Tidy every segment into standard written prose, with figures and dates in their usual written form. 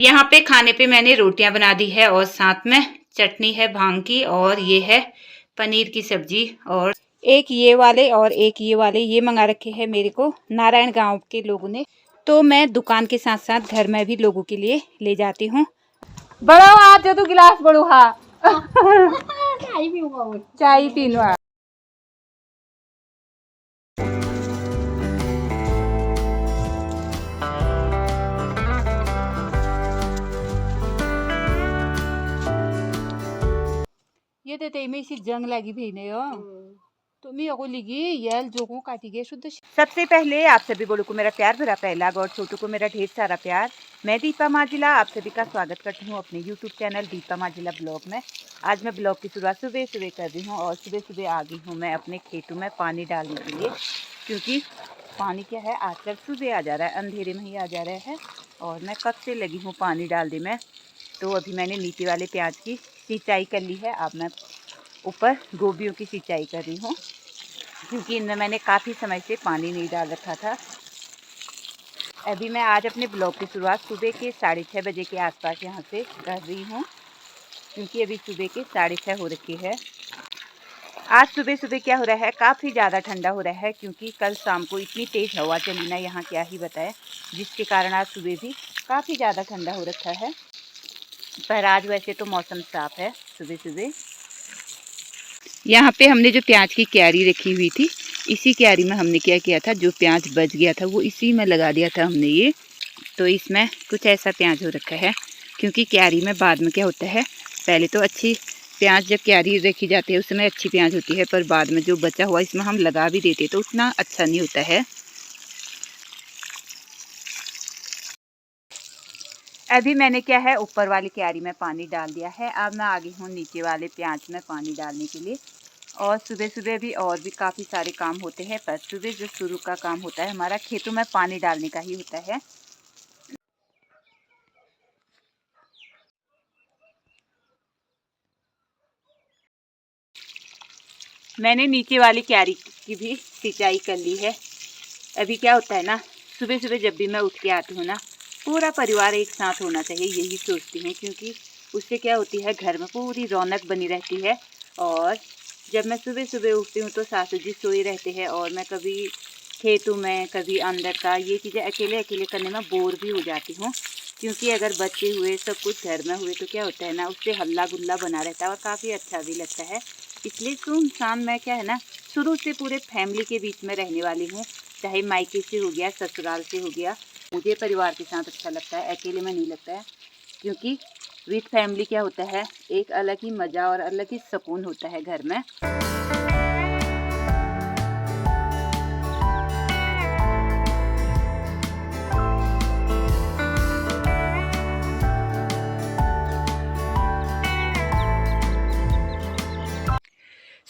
यहाँ पे खाने पे मैंने रोटियां बना दी है और साथ में चटनी है भांग की, और ये है पनीर की सब्जी, और एक ये वाले और एक ये वाले ये मंगा रखे हैं मेरे को नारायण गांव के लोगों ने। तो मैं दुकान के साथ साथ घर में भी लोगों के लिए ले जाती हूँ। बड़ो आज जो तू गिलास बड़ो हा चाय पीनवा। ये ते में इसी जंग लगी भी नहीं हो तो मैं को लिगी यल जो को काटी गए शुद्ध। सबसे पहले आप सभी बड़ों को मेरा प्यार भरा पहला और छोटों को मेरा ढेर सारा प्यार। मैं दीपा माजिला आप सभी का स्वागत करती हूँ अपने YouTube चैनल दीपा माजिला ब्लॉग में। आज मैं ब्लॉग की शुरुआत सुबह सुबह कर रही हूँ और सुबह सुबह आ गई हूँ मैं अपने खेतों में पानी डालने के लिए, क्योंकि पानी क्या है आजकल सुबह आ जा रहा है, अंधेरे में ही आ जा रहा है और मैं कब से लगी हूँ पानी डालने में। तो अभी मैंने नीचे वाले प्याज की सिंचाई कर ली है, अब मैं ऊपर गोभियों की सिंचाई कर रही हूँ, क्योंकि इनमें मैंने काफ़ी समय से पानी नहीं डाल रखा था। अभी मैं आज अपने ब्लॉग की शुरुआत सुबह के 6:30 बजे के आसपास यहाँ से कर रही हूँ, क्योंकि अभी सुबह के 6:30 हो रखी है। आज सुबह सुबह क्या हो रहा है, काफ़ी ज़्यादा ठंडा हो रहा है, क्योंकि कल शाम को इतनी तेज़ हवा चली ना यहाँ क्या ही बताए, जिसके कारण आज सुबह भी काफ़ी ज़्यादा ठंडा हो रखा है। पर आज वैसे तो मौसम साफ है सुबह सुबह। यहाँ पे हमने जो प्याज की क्यारी रखी हुई थी, इसी क्यारी में हमने क्या किया था, जो प्याज बच गया था वो इसी में लगा दिया था हमने ये। तो इसमें कुछ ऐसा प्याज हो रखा है, क्योंकि क्यारी में बाद में क्या होता है, पहले तो अच्छी प्याज जब क्यारी रखी जाती है उस समय अच्छी प्याज होती है, पर बाद में जो बचा हुआ इसमें हम लगा भी देते तो उतना अच्छा नहीं होता है। अभी मैंने क्या है ऊपर वाली क्यारी में पानी डाल दिया है, अब मैं आ गई हूँ नीचे वाले प्याज में पानी डालने के लिए। और सुबह सुबह भी और भी काफ़ी सारे काम होते हैं, पर सुबह जो शुरू का काम होता है हमारा खेतों में पानी डालने का ही होता है। मैंने नीचे वाली क्यारी की भी सिंचाई कर ली है। अभी क्या होता है ना, सुबह सुबह जब भी मैं उठ के आती हूँ ना, पूरा परिवार एक साथ होना चाहिए, यही सोचती हूँ, क्योंकि उससे क्या होती है घर में पूरी रौनक बनी रहती है। और जब मैं सुबह सुबह उठती हूँ तो सासू जी सोए रहते हैं और मैं कभी खेतों में कभी अंदर का ये चीज़ें अकेले अकेले करने में बोर भी हो जाती हूँ, क्योंकि अगर बच्चे हुए सब कुछ घर में हुए तो क्या होता है ना, उससे हल्ला गुल्ला बना रहता है और काफ़ी अच्छा भी लगता है। इसलिए सुनसान मैं क्या है ना, शुरू से पूरे फैमिली के बीच में रहने वाली हूँ, चाहे मायके से हो गया ससुराल से हो गया, मुझे परिवार के साथ अच्छा लगता है, अकेले में नहीं लगता है। क्योंकि विद फैमिली क्या होता है, एक अलग ही मज़ा और अलग ही सुकून होता है घर में।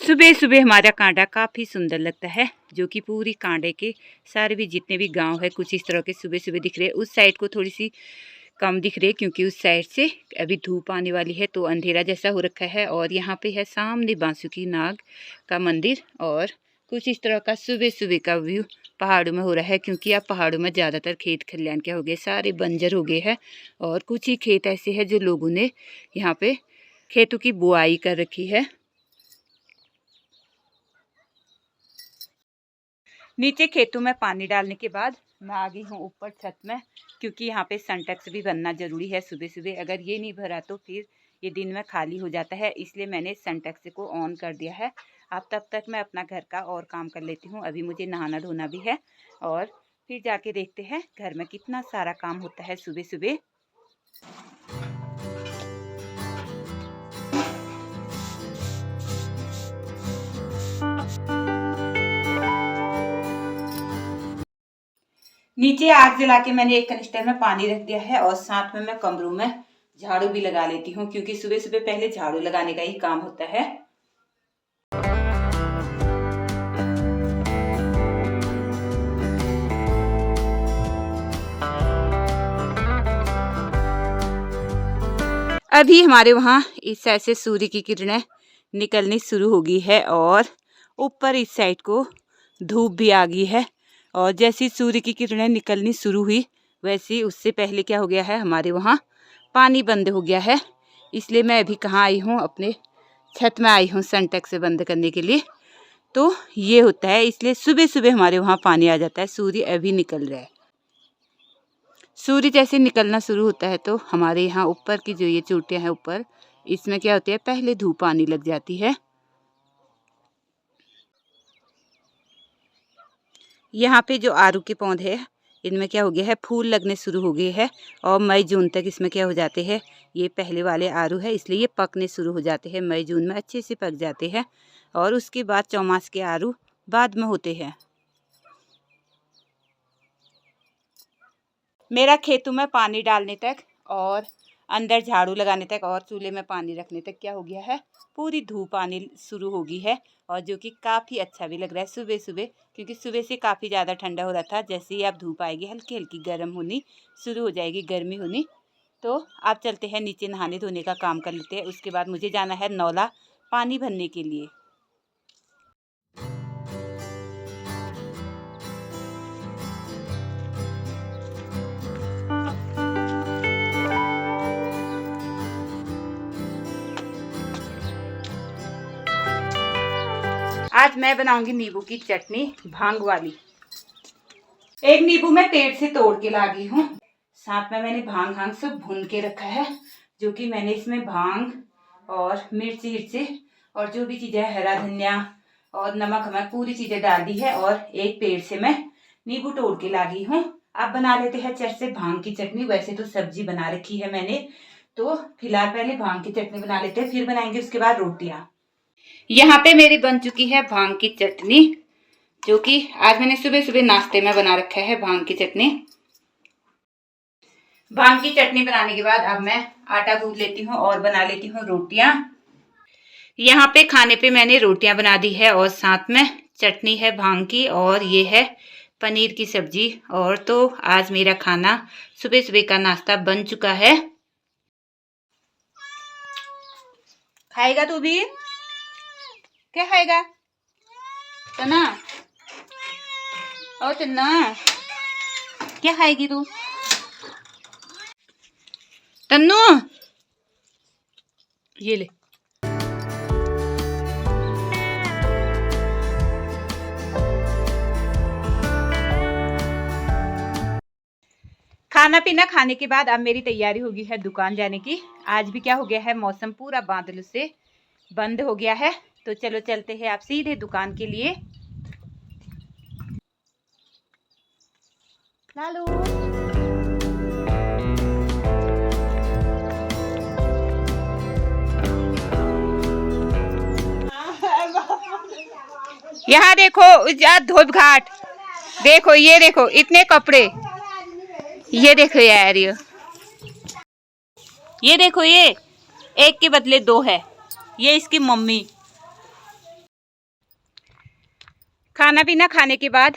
सुबह सुबह हमारा कांडा काफ़ी सुंदर लगता है, जो कि पूरी कांडे के सारे भी जितने भी गांव है कुछ इस तरह के सुबह सुबह दिख रहे हैं। उस साइड को थोड़ी सी कम दिख रही है, क्योंकि उस साइड से अभी धूप आने वाली है तो अंधेरा जैसा हो रखा है। और यहाँ पे है सामने बांसुकी नाग का मंदिर, और कुछ इस तरह का सुबह सुबह का व्यू पहाड़ों में हो रहा है, क्योंकि अब पहाड़ों में ज़्यादातर खेत खलियान क्या हो गए, सारे बंजर हो गए हैं, और कुछ ही खेत ऐसे हैं जो लोगों ने यहाँ पे खेतों की बुआई कर रखी है। नीचे खेतों में पानी डालने के बाद मैं आ गई हूँ ऊपर छत में, क्योंकि यहाँ पे सिंटेक्स भी बनना ज़रूरी है सुबह सुबह। अगर ये नहीं भरा तो फिर ये दिन में खाली हो जाता है, इसलिए मैंने सिंटेक्स को ऑन कर दिया है। अब तब तक मैं अपना घर का और काम कर लेती हूँ, अभी मुझे नहाना धोना भी है, और फिर जाके देखते हैं घर में कितना सारा काम होता है सुबह सुबह। नीचे आग जला के मैंने एक कनिस्टर में पानी रख दिया है, और साथ में मैं कमरों में झाड़ू भी लगा लेती हूँ, क्योंकि सुबह सुबह पहले झाड़ू लगाने का ही काम होता है। अभी हमारे वहाँ इस साइड से सूर्य की किरणें निकलनी शुरू हो गई है, और ऊपर इस साइड को धूप भी आ गई है। और जैसी सूर्य की किरणें निकलनी शुरू हुई, वैसे उससे पहले क्या हो गया है, हमारे वहाँ पानी बंद हो गया है, इसलिए मैं अभी कहाँ आई हूँ, अपने छत में आई हूँ सिंटेक्स से बंद करने के लिए। तो ये होता है, इसलिए सुबह सुबह हमारे वहाँ पानी आ जाता है। सूर्य अभी निकल रहा है, सूर्य जैसे निकलना शुरू होता है तो हमारे यहाँ ऊपर की जो ये चोटियाँ हैं ऊपर, इसमें क्या होती है, पहले धूप आने लग जाती है। यहाँ पे जो आरू के पौधे हैं इनमें क्या हो गया है, फूल लगने शुरू हो गए हैं और मई जून तक इसमें क्या हो जाते हैं, ये पहले वाले आरू है इसलिए ये पकने शुरू हो जाते हैं। मई जून में अच्छे से पक जाते हैं और उसके बाद चौमास के आरू बाद में होते हैं। मेरा खेतों में पानी डालने तक और अंदर झाड़ू लगाने तक और चूल्हे में पानी रखने तक क्या हो गया है, पूरी धूप आने शुरू हो गई है और जो कि काफ़ी अच्छा भी लग रहा है सुबह सुबह, क्योंकि सुबह से काफ़ी ज़्यादा ठंडा हो रहा था। जैसे ही अब धूप आएगी हल्की हल्की गर्म होनी शुरू हो जाएगी, गर्मी होनी। तो आप चलते हैं नीचे, नहाने धोने का काम कर लेते हैं। उसके बाद मुझे जाना है नौला पानी भरने के लिए। आज मैं बनाऊंगी नींबू की चटनी, भांग वाली। एक नींबू मैं पेड़ से तोड़ के ला गई हूँ, साथ में मैंने भांग सब भून के रखा है, जो कि मैंने इसमें भांग और मिर्ची और जो भी चीज़ें, हरा धनिया और नमक हमें पूरी चीज़ें डाल दी है। और एक पेड़ से मैं नींबू तोड़ के ला गई हूँ। अब बना लेते हैं चट से भांग की चटनी। वैसे तो सब्जी बना रखी है मैंने, तो फिलहाल पहले भांग की चटनी बना लेते हैं, फिर बनाएंगे उसके बाद रोटियाँ। यहाँ पे मेरी बन चुकी है भांग की चटनी, जो कि आज मैंने सुबह सुबह नाश्ते में बना रखा है भांग की चटनी। भांग की चटनी बनाने के बाद अब मैं आटा गूंथ लेती हूँ और बना लेती हूँ रोटियां। यहाँ पे खाने पे मैंने रोटियां बना दी है और साथ में चटनी है भांग की और ये है पनीर की सब्जी। और तो आज मेरा खाना, सुबह सुबह का नाश्ता बन चुका है। खाएगा तू भी? क्या खाएगा तना? और तना क्या खाएगी तू? तन्नू ये ले। खाना पीना खाने के बाद अब मेरी तैयारी होगी है दुकान जाने की। आज भी क्या हो गया है, मौसम पूरा बादल से बंद हो गया है। तो चलो चलते हैं आप सीधे दुकान के लिए। लालू यहाँ देखो, धोब घाट देखो, ये देखो इतने कपड़े, ये देखो यार, ये देखो, ये एक के बदले दो है, ये इसकी मम्मी। खाना पीना खाने के बाद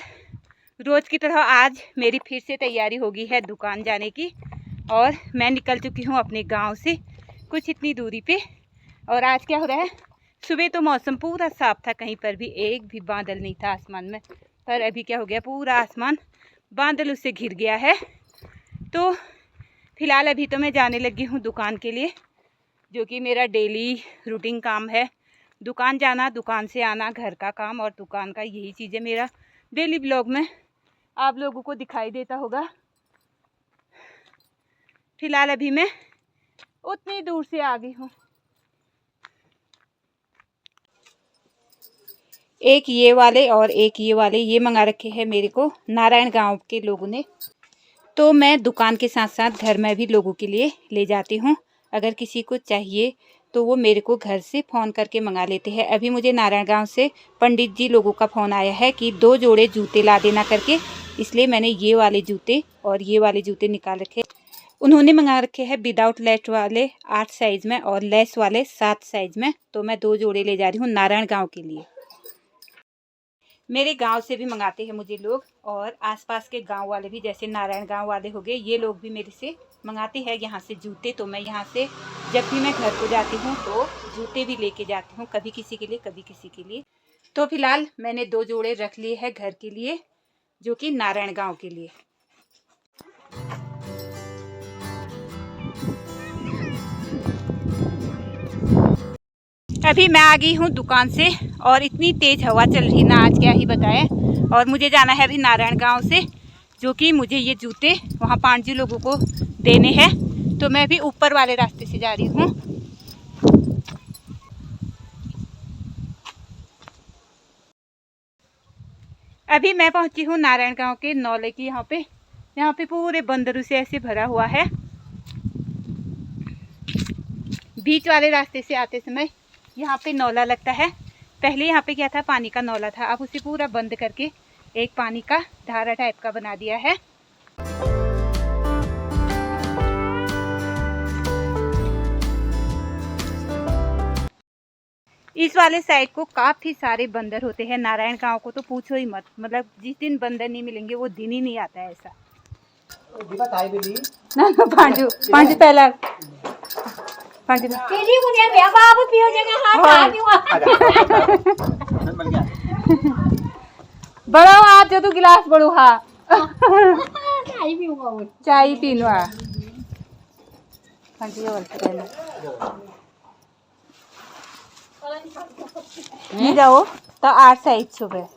रोज की तरह आज मेरी फिर से तैयारी होगी है दुकान जाने की। और मैं निकल चुकी हूँ अपने गांव से कुछ इतनी दूरी पे। और आज क्या हो रहा है, सुबह तो मौसम पूरा साफ था, कहीं पर भी एक भी बादल नहीं था आसमान में, पर अभी क्या हो गया, पूरा आसमान बादलों से घिर गया है। तो फिलहाल अभी तो मैं जाने लगी हूँ दुकान के लिए, जो कि मेरा डेली रूटीन काम है। दुकान जाना, दुकान से आना, घर का काम और दुकान का, यही चीज़ें मेरा डेली ब्लॉग में आप लोगों को दिखाई देता होगा। फिलहाल अभी मैं उतनी दूर से आ गई हूँ। एक ये वाले और एक ये वाले, ये मंगा रखे हैं मेरे को नारायण गांव के लोगों ने। तो मैं दुकान के साथ साथ घर में भी लोगों के लिए ले जाती हूँ। अगर किसी को चाहिए तो वो मेरे को घर से फ़ोन करके मंगा लेते हैं। अभी मुझे नारायण गांव से पंडित जी लोगों का फ़ोन आया है कि 2 जोड़े जूते ला देना करके, इसलिए मैंने ये वाले जूते और ये वाले जूते निकाल रखे। उन्होंने मंगा रखे हैं विदाउट लेस वाले 8 साइज़ में और लेस वाले 7 साइज़ में। तो मैं 2 जोड़े ले जा रही हूँ नारायण गाँव के लिए। मेरे गांव से भी मंगाते हैं मुझे लोग, और आसपास के गांव वाले भी, जैसे नारायण गांव वाले हो गए, ये लोग भी मेरे से मंगाते हैं यहाँ से जूते। तो मैं यहाँ से जब भी मैं घर को जाती हूँ तो जूते भी लेके जाती हूँ, कभी किसी के लिए कभी किसी के लिए। तो फिलहाल मैंने 2 जोड़े रख लिए हैं घर के लिए, जो कि नारायण गांव के लिए। अभी मैं आ गई हूँ दुकान से और इतनी तेज़ हवा चल रही ना, आज क्या ही बताएं। और मुझे जाना है अभी नारायण गांव से, जो कि मुझे ये जूते वहाँ 5 लोगों को देने हैं। तो मैं भी ऊपर वाले रास्ते से जा रही हूँ। अभी मैं पहुँची हूँ नारायण गांव के नौले की। यहाँ पे पूरे बंदरों से ऐसे भरा हुआ है। बीच वाले रास्ते से आते समय यहाँ पे नौला लगता है। पहले यहाँ पे क्या था, पानी का नौला था, अब उसे पूरा बंद करके एक पानी का धारा टाइप का बना दिया है। इस वाले साइड को काफी सारे बंदर होते हैं। नारायण गांव को तो पूछो ही मत, मतलब जिस दिन बंदर नहीं मिलेंगे वो दिन ही नहीं आता है ऐसा। ना पांचू पांचू पहला पांचू बड़ो हाथ जो तू गिलास बड़ो हा चाय पी लो ये जाओ तो 8 साइड सुबह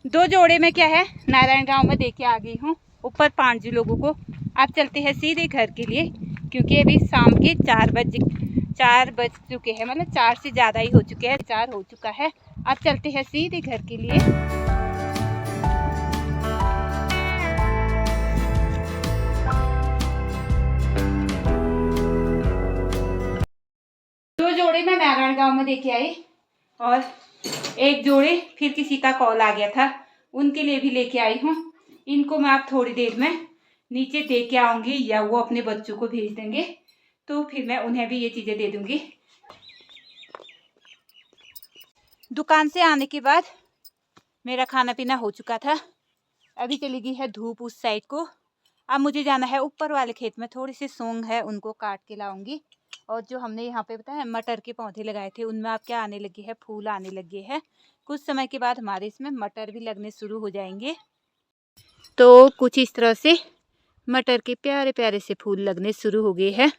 2 जोड़े में क्या है नारायण गांव में देके आ गई हूँ ऊपर 5 लोगों को। अब चलते हैं सीधे घर के लिए, क्योंकि अभी शाम के 4 बज चुके हैं, मतलब 4 से ज़्यादा ही हो चुके हैं, 4 हो चुका है। अब चलते हैं सीधे घर के लिए। जोड़े मैं नारायण गांव में देके आई और एक जोड़े फिर किसी का कॉल आ गया था, उनके लिए भी लेके आई हूँ। इनको मैं अब थोड़ी देर में नीचे दे के आऊँगी या वो अपने बच्चों को भेज देंगे, तो फिर मैं उन्हें भी ये चीज़ें दे दूँगी। दुकान से आने के बाद मेरा खाना पीना हो चुका था। अभी चली गई है धूप उस साइड को। अब मुझे जाना है ऊपर वाले खेत में, थोड़ी सी सौंग है उनको काट के लाऊंगी। और जो हमने यहाँ पे बताया मटर के पौधे लगाए थे, उनमें अब क्या आने लगे हैं, फूल आने लगे हैं। कुछ समय के बाद हमारे इसमें मटर भी लगने शुरू हो जाएंगे। तो कुछ इस तरह से मटर के प्यारे प्यारे से फूल लगने शुरू हो गए हैं।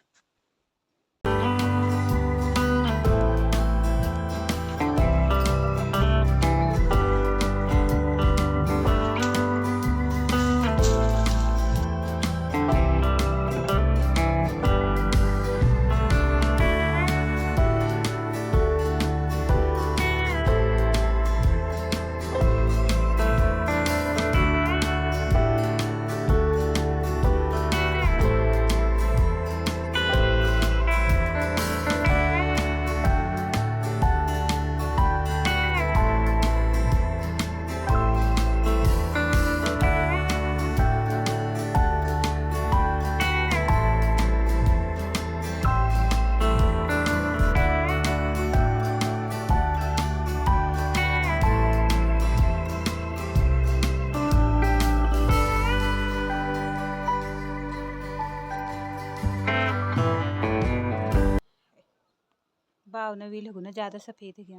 नवी लगू ना ज्यादा सफेद है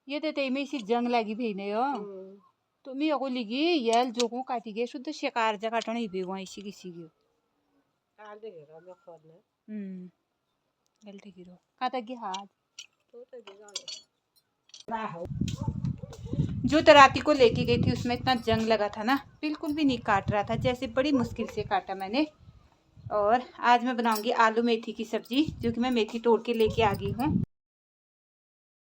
ये तो में इसी जंग लगी भी नहीं हो तो मैं अगो लिगी यल जो को काटी गए शुद्ध शिकार जा काटना ही बेगो इसी किसी की गलती गिरो काटा के हाथ जो तराती को लेके गई थी उसमें इतना जंग लगा था ना, बिल्कुल भी नहीं काट रहा था, जैसे बड़ी मुश्किल से काटा मैंने। और आज मैं बनाऊंगी आलू मेथी की सब्जी, जो कि मैं मेथी तोड़ के लेके आ गई हूँ।